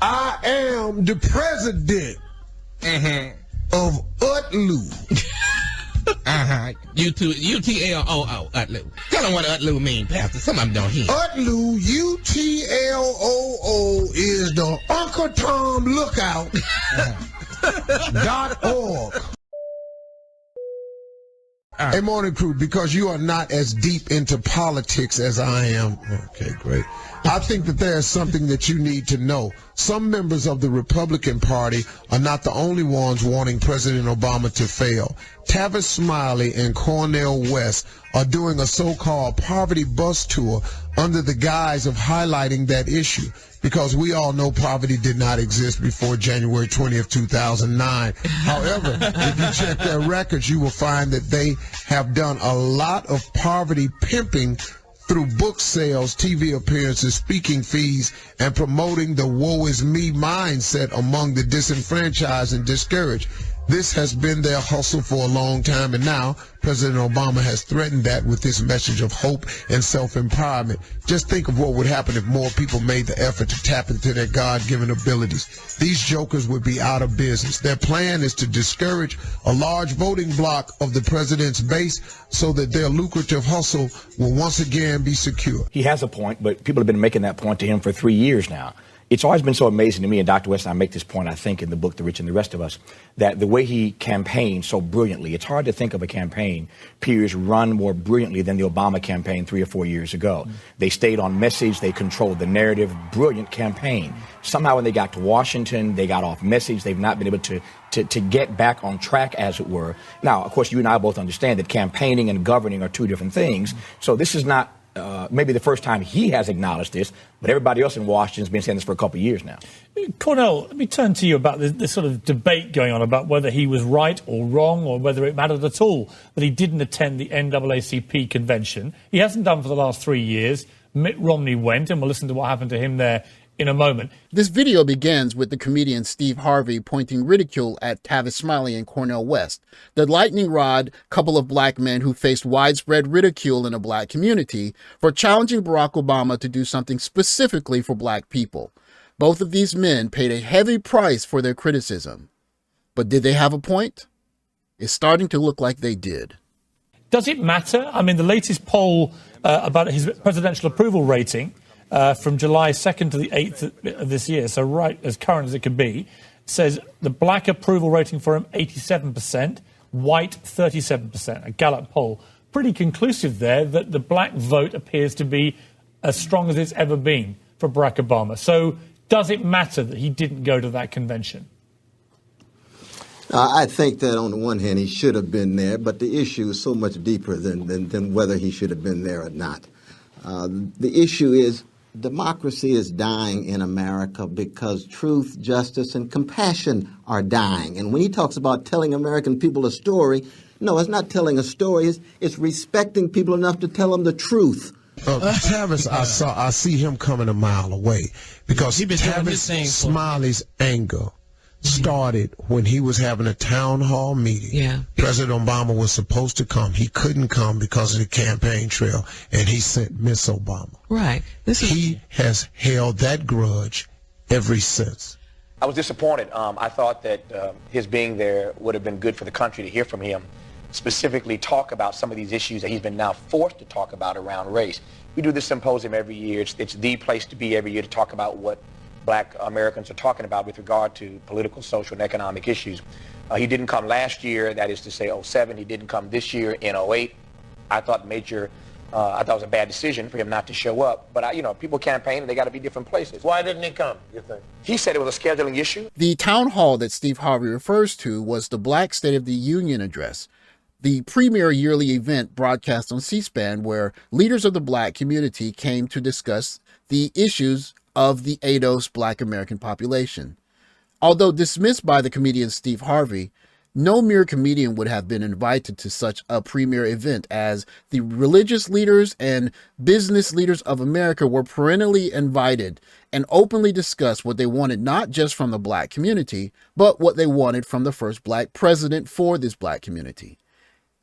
I am the president of Utloo. UTLOO, Utloo. Tell them what Utloo mean, Pastor. Some of them don't hear. Utloo, UTLOO, is the Uncle Tom Lookout .org. Hey, morning crew, because you are not as deep into politics as I am. Okay, great. I think that there is something that you need to know. Some members of the Republican Party are not the only ones wanting President Obama to fail. Tavis Smiley and Cornel West are doing a so-called poverty bus tour under the guise of highlighting that issue, because we all know poverty did not exist before January 20th, 2009. However, if you check their records, you will find that they have done a lot of poverty pimping through book sales, TV appearances, speaking fees, and promoting the woe is me mindset among the disenfranchised and discouraged. This has been their hustle for a long time, and now President Obama has threatened that with this message of hope and self-empowerment. Just think of what would happen if more people made the effort to tap into their God-given abilities. These jokers would be out of business. Their plan is to discourage a large voting bloc of the president's base so that their lucrative hustle will once again be secure. He has a point, but people have been making that point to him for 3 years now. It's always been so amazing to me, and Dr. West and I make this point, I think, in the book, The Rich and the Rest of Us, that the way he campaigned so brilliantly, it's hard to think of a campaign peers run more brilliantly than the Obama campaign 3 or 4 years ago. They stayed on message. They controlled the narrative. Brilliant campaign. Somehow when they got to Washington, they got off message. They've not been able to get back on track, as it were. Now, of course, you and I both understand that campaigning and governing are two different things. So this is not maybe the first time he has acknowledged this, but everybody else in Washington has been saying this for a couple of years now. Cornel, let me turn to you about this sort of debate going on about whether he was right or wrong, or whether it mattered at all that he didn't attend the NAACP convention. He hasn't done for the last 3 years. Mitt Romney went, and we'll listen to what happened to him there in a moment. This video begins with the comedian Steve Harvey pointing ridicule at Tavis Smiley and Cornel West, the lightning rod couple of black men who faced widespread ridicule in the black community for challenging Barack Obama to do something specifically for black people. Both of these men paid a heavy price for their criticism. But did they have a point? It's starting to look like they did. Does it matter? I mean, the latest poll about his presidential approval rating from July 2nd to the 8th of this year, so right as current as it could be, says the black approval rating for him 87%, white 37%, a Gallup poll. Pretty conclusive there that the black vote appears to be as strong as it's ever been for Barack Obama. So does it matter that he didn't go to that convention? I think that on the one hand he should have been there, but the issue is so much deeper than whether he should have been there or not. The issue is democracy is dying in America because truth, justice, and compassion are dying. And when he talks about telling American people a story, no, it's not telling a story. It's respecting people enough to tell them the truth. Tavis, I see him coming a mile away, because Tavis Smiley's anger started when he was having a town hall meeting. Yeah. President Obama was supposed to come. He couldn't come because of the campaign trail, and he sent Miss Obama. Right. He has held that grudge ever since. I was disappointed. I thought that his being there would have been good for the country to hear from him, specifically talk about some of these issues that he's been now forced to talk about around race. We do this symposium every year. It's the place to be every year to talk about what black Americans are talking about with regard to political, social, and economic issues. He didn't come last year, that is to say 07. He didn't come this year in 08. I thought it was a bad decision for him not to show up. But, people campaign and they got to be different places. Why didn't he come, you think? He said it was a scheduling issue. The town hall that Steve Harvey refers to was the Black State of the Union address, the premier yearly event broadcast on C-SPAN where leaders of the black community came to discuss the issues of the ADOS black American population. Although dismissed by the comedian Steve Harvey, no mere comedian would have been invited to such a premier event, as the religious leaders and business leaders of America were perennially invited and openly discussed what they wanted, not just from the black community, but what they wanted from the first black president for this black community.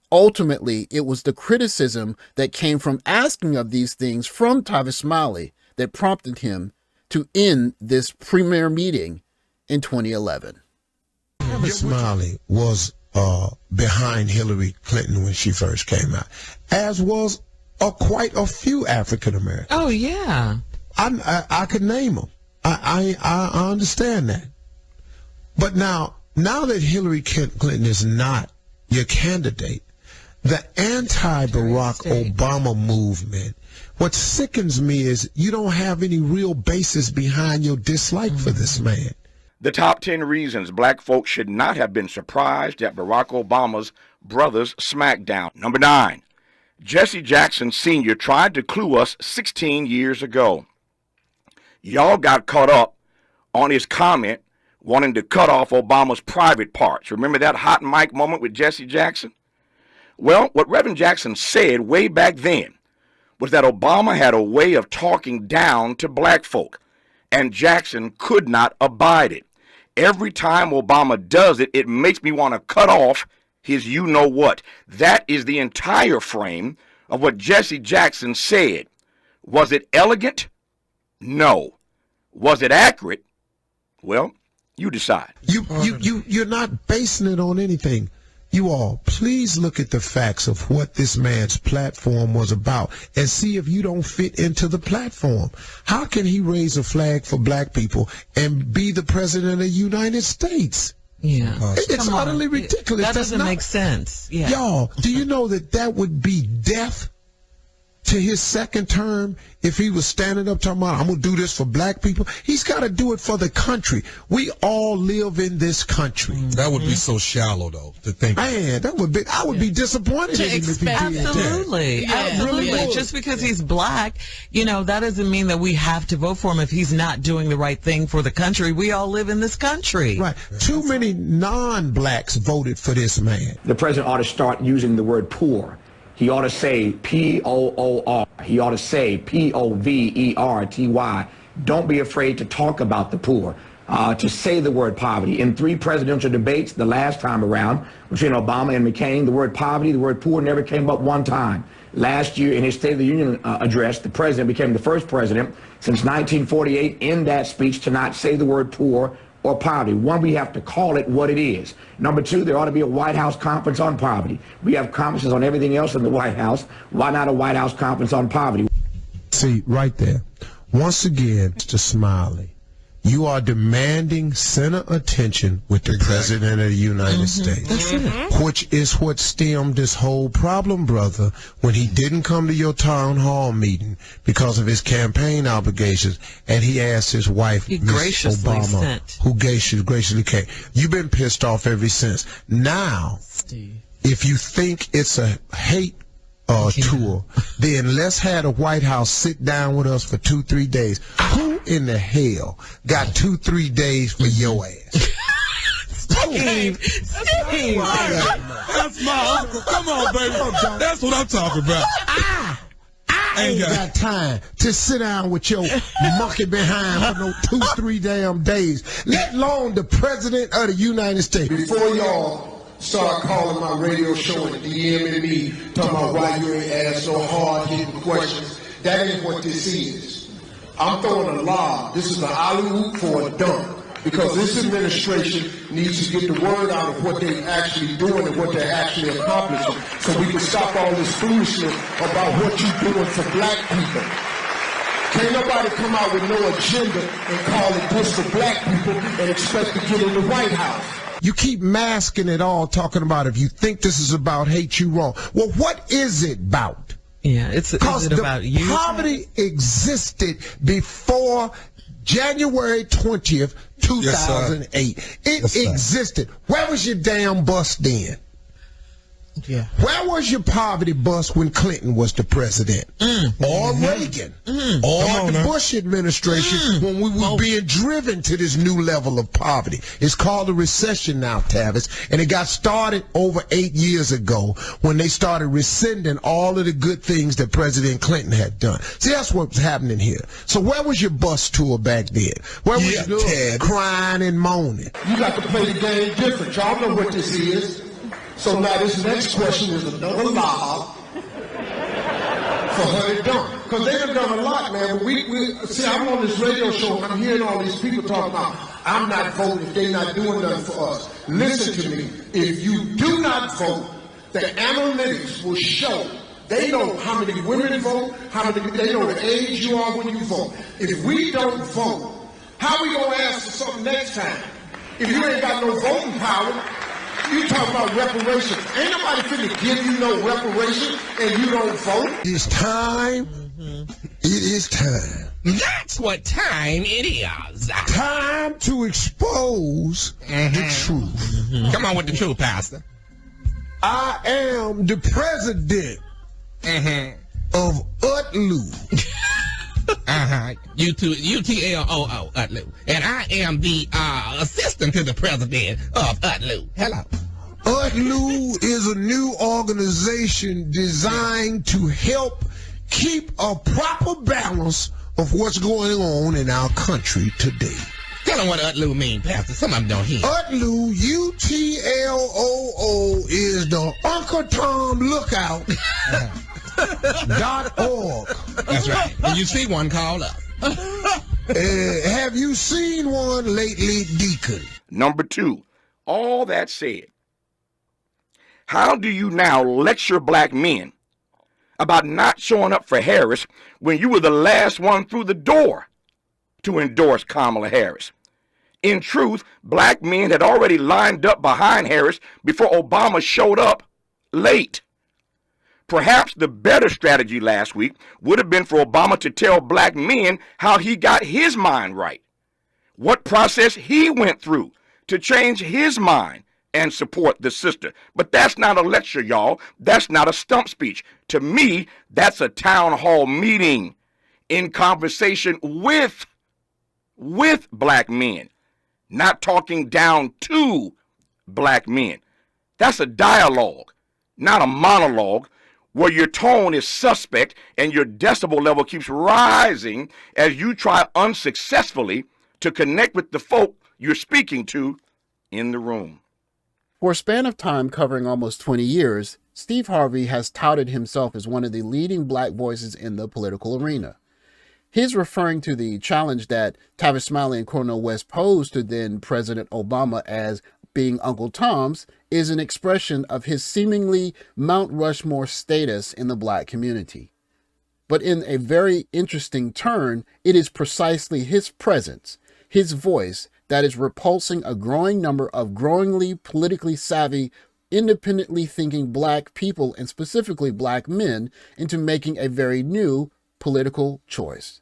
Ultimately, it was the criticism that came from asking of these things from Tavis Smiley that prompted him to end this premier meeting in 2011. Tavis Smiley was behind Hillary Clinton when she first came out, as was quite a few African Americans. Oh, yeah. I could name them. I understand that. But now that Hillary Clinton is not your candidate, the anti-Barack Obama movement, what sickens me is you don't have any real basis behind your dislike for this man. The top 10 reasons black folks should not have been surprised at Barack Obama's brother's smackdown. Number 9, Jesse Jackson Sr. tried to clue us 16 years ago. Y'all got caught up on his comment wanting to cut off Obama's private parts. Remember that hot mic moment with Jesse Jackson? Well, what Reverend Jackson said way back then was that Obama had a way of talking down to black folk, and Jackson could not abide it. Every time Obama does it, it makes me want to cut off his you-know-what. That is the entire frame of what Jesse Jackson said. Was it elegant? No. Was it accurate? Well, you decide. You're not basing it on anything. You all, please look at the facts of what this man's platform was about and see if you don't fit into the platform. How can he raise a flag for black people and be the president of the United States? Yeah. It's utterly ridiculous. That doesn't make sense. Yeah. Y'all, do you know that would be death to his second term if he was standing up talking about, I'm going to do this for black people? He's got to do it for the country. We all live in this country. That would be so shallow, though, to think. Man, I would be disappointed in him if he did Absolutely. that. Absolutely. Really Just because he's black, that doesn't mean that we have to vote for him if he's not doing the right thing for the country. We all live in this country. Right. Too many non-blacks voted for this man. The president ought to start using the word poor. He ought to say P-O-O-R. He ought to say P-O-V-E-R-T-Y. Don't be afraid to talk about the poor, to say the word poverty. In 3 presidential debates the last time around between Obama and McCain, the word poverty, the word poor never came up one time. Last year in his State of the Union address, the president became the first president since 1948 in that speech to not say the word poor or poverty. One, we have to call it what it is. Number 2, there ought to be a White House conference on poverty. We have conferences on everything else in the White House. Why not a White House conference on poverty? See, right there. Once again, Mr. Smiley, you are demanding center attention with the President of the United States, which is what stemmed this whole problem, brother, when he didn't come to your town hall meeting because of his campaign obligations, and he asked his wife, Miss Obama, who graciously came. You've been pissed off ever since. Now, if you think it's a hate tour, then let's have the White House sit down with us for 2-3 days. Who in the hell got 2-3 days for your ass? Steve. That's my uncle. Come on, baby. That's what I'm talking about. I ain't got time to sit down with your monkey behind for no 2-3 damn days, let alone the President of the United States. Before y'all start calling my radio show and DMing me, talking about why you ain't asked so hard-hitting questions, that ain't what this is. I'm throwing a lob. This is an alley-oop for a dunk. Because this administration needs to get the word out of what they're actually doing and what they're actually accomplishing, so we can stop all this foolishness about what you're doing for black people. Can't nobody come out with no agenda and call it this for black people and expect to get in the White House. You keep masking it all, talking about if you think this is about hate, you wrong. Well, what is it about? Yeah, is it about you? Poverty existed before January 20th, 2008. It existed. Where was your damn bus then? Yeah. Where was your poverty bus when Clinton was the president? Or Reagan? Or the Bush administration when we were being driven to this new level of poverty? It's called a recession now, Tavis, and it got started over 8 years ago when they started rescinding all of the good things that President Clinton had done. See, that's what's happening here. So where was your bus tour back then? Where was you crying and moaning? You got to play the game different. Y'all know what this is. So now this next question is another lob for her to dunk. because they done done a lot, man. But we see, I'm on this radio show, and I'm hearing all these people talking about, I'm not voting if they're not doing nothing for us. Listen to me. If you do not vote, the analytics will show. They know how many women vote, they know the age you are when you vote. If we don't vote, how we gonna ask for something next time? If you ain't got no voting power, you talk about reparations. Ain't nobody finna give you no reparations and you don't vote. It's time. It is time. That's what time it is. Time to expose the truth. Come on with the truth, Pastor. I am the president of Utloo. UTLOO, Utloo. And I am the assistant to the president of Utloo. Hello. Utloo is a new organization designed to help keep a proper balance of what's going on in our country today. Tell them what Utloo means, Pastor. Some of them don't hear. Utloo, UTLOO, is the Uncle Tom Lookout. .org. That's right. When you see one, call up. Have you seen one lately, Deacon? Number 2, all that said, how do you now lecture black men about not showing up for Harris when you were the last one through the door to endorse Kamala Harris? In truth, black men had already lined up behind Harris before Obama showed up late. Perhaps the better strategy last week would have been for Obama to tell black men how he got his mind right, what process he went through to change his mind and support the sister. But that's not a lecture, y'all. That's not a stump speech. To me, that's a town hall meeting in conversation with black men, not talking down to black men. That's a dialogue, not a monologue, where your tone is suspect and your decibel level keeps rising as you try unsuccessfully to connect with the folk you're speaking to in the room. For a span of time covering almost 20 years, Steve Harvey has touted himself as one of the leading black voices in the political arena. His referring to the challenge that Tavis Smiley and Cornel West posed to then President Obama as being Uncle Tom's is an expression of his seemingly Mount Rushmore status in the black community. But in a very interesting turn, it is precisely his presence, his voice, that is repulsing a growing number of growingly politically savvy, independently thinking black people, and specifically black men, into making a very new political choice.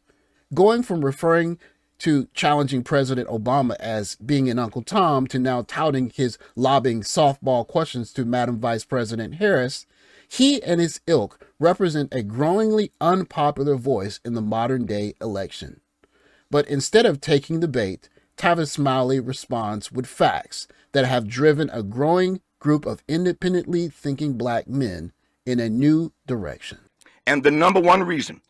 Going from referring to challenging President Obama as being an Uncle Tom to now touting his lobbing softball questions to Madam Vice President Harris, he and his ilk represent a growingly unpopular voice in the modern day election. But instead of taking the bait, Tavis Smiley responds with facts that have driven a growing group of independently thinking black men in a new direction. And the number one reason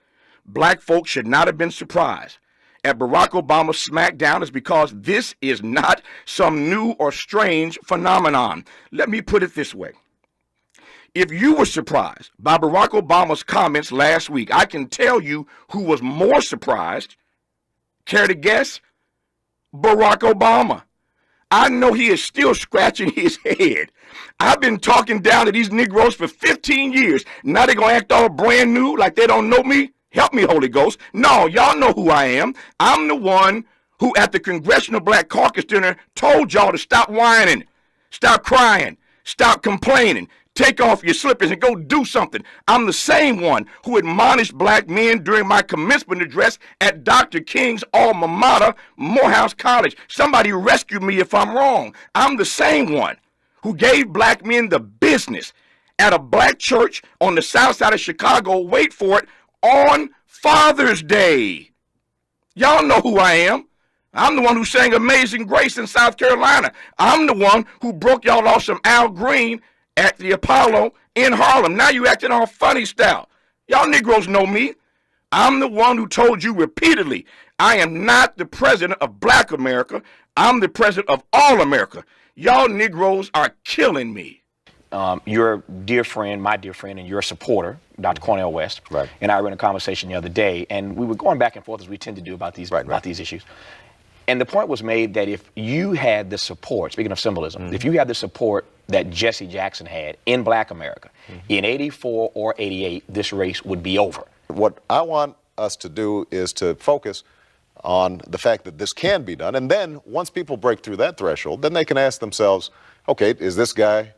black folks should not have been surprised at Barack Obama's smackdown is because this is not some new or strange phenomenon. Let me put it this way. If you were surprised by Barack Obama's comments last week, I can tell you who was more surprised. Care to guess? Barack Obama. I know he is still scratching his head. I've been talking down to these Negroes for 15 years. Now they're going to act all brand new like they don't know me? Help me, Holy Ghost. No, y'all know who I am. I'm the one who at the Congressional Black Caucus dinner told y'all to stop whining, stop crying, stop complaining, take off your slippers and go do something. I'm the same one who admonished black men during my commencement address at Dr. King's alma mater, Morehouse College. Somebody rescue me if I'm wrong. I'm the same one who gave black men the business at a black church on the south side of Chicago, wait for it, on Father's Day. Y'all know who I am. I'm the one who sang Amazing Grace in South Carolina. I'm the one who broke y'all off some Al Green at the Apollo in Harlem. Now you acting all funny style. Y'all Negroes know me. I'm the one who told you repeatedly, I am not the president of black America. I'm the president of all America. Y'all Negroes are killing me. your dear friend, my dear friend, and your supporter, Dr. Cornel West, and I were in a conversation the other day, and we were going back and forth as we tend to do about these these issues. And the point was made that if you had the support, speaking of symbolism, if you had the support that Jesse Jackson had in Black America, in '84 or '88, this race would be over. What I want us to do is to focus on the fact that this can be done. And then once people break through that threshold, then they can ask themselves, okay, is this guy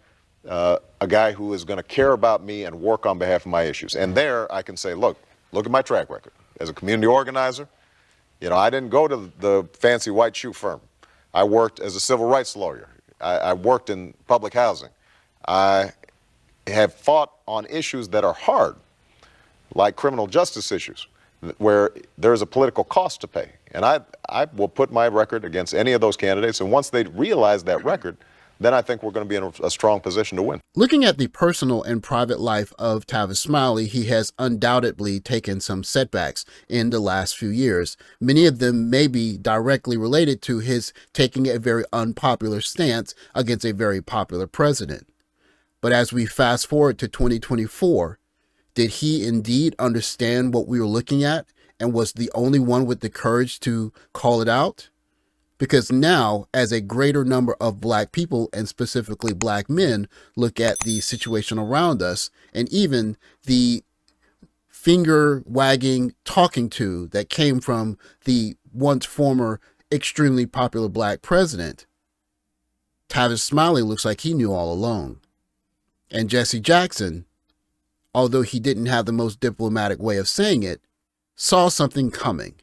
a guy who is going to care about me and work on behalf of my issues? And there I can say, look at my track record. As a community organizer, you know, I didn't go to the fancy white shoe firm. I worked as a civil rights lawyer. I worked in public housing. I have fought on issues that are hard, like criminal justice issues, where there's a political cost to pay. And I will put my record against any of those candidates, and once they realize that record, then I think we're going to be in a strong position to win. Looking at the personal and private life of Tavis Smiley, he has undoubtedly taken some setbacks in the last few years. Many of them may be directly related to his taking a very unpopular stance against a very popular president. But as we fast forward to 2024, did he indeed understand what we were looking at and was the only one with the courage to call it out? Because now, as a greater number of Black people, and specifically Black men, look at the situation around us, and even the finger wagging talking to that came from the once former extremely popular Black president, Tavis Smiley looks like he knew all along. And Jesse Jackson, although he didn't have the most diplomatic way of saying it, saw something coming.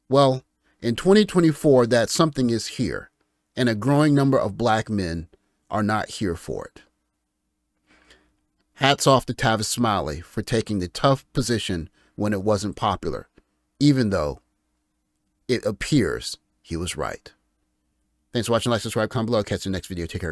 Well, in 2024, that something is here, and a growing number of Black men are not here for it. Hats off to Tavis Smiley for taking the tough position when it wasn't popular, even though it appears he was right. Thanks for watching. Like, subscribe, comment below. Catch you in the next video. Take care.